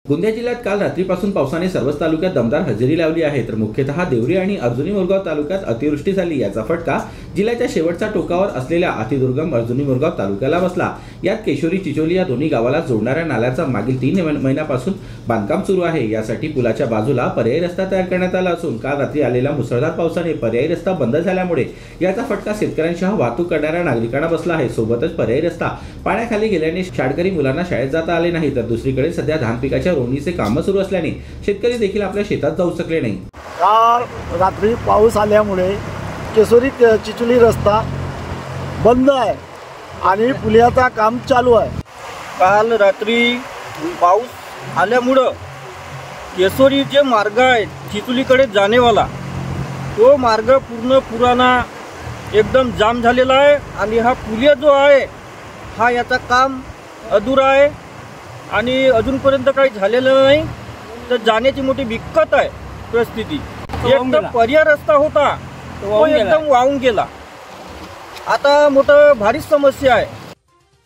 गोंदिया जिल्ह्यात काल रात्रीपासून पावसाने सर्वच तालुक्यात दमदार हजेरी लावली आहे, तर मुख्यतः देवरी आणि अर्जुनी मोरगाव तालुक्यात अतिवृष्टी झाली। याचा फटका जिल्ह्याच्या शेवटच्या टोकावर असलेल्या अतिदुर्गम अर्जुनी मोरगाव तालुक्याला बसला। यात केशोरी चिचोली या दोन्ही गावाला जोडणाऱ्या नाल्याचा मागील 3 महिन्यापासून बांधकाम सुरू आहे। यासाठी पुलाच्या बाजूला पर्यायी रस्ता तयार करण्यात आला असून काल रात्री आलेल्या मुसळधार पावसाने पर्यायी रस्ता बंद झाल्यामुळे याचा फटका शेतकऱ्यांसह वाहतूक करणाऱ्या नागरिकांना बसला आहे। सोबतच पर्यायी रस्ता पाण्याखाली गेल्याने शाळकरी मुलांना शाळेत जाता आले नाही, तर दुसरीकडे सध्या धान पिकाच्या रोवणीचे काम सुरू असल्याने शेतकरी देखील आपल्या शेतात जाऊ शकले नाही। काल रात्री पाऊस आल्यामुळे केशोरी चिचोली रस्ता बंद आहे आणि पुलाचं काम चालू आहे। काल रात्री पाऊस आल्यामुळे केशोरी जे मार्ग आहे चिचोलीकडे जाणेवाला तो मार्ग पूर्ण पुराणा एकदम जाम झालेला आहे आणि हा पुलिया जो आहे हा याचा काम अधुरा आहे आणि अजूनपर्यंत काही झालेलं नाही, तर जाण्याची मोठी दिक्कत आहे परिस्थिती। एकदम पर्याय रस्ता होता तो एकदम वाहून गेला। आता मोठं भारी समस्या आहे।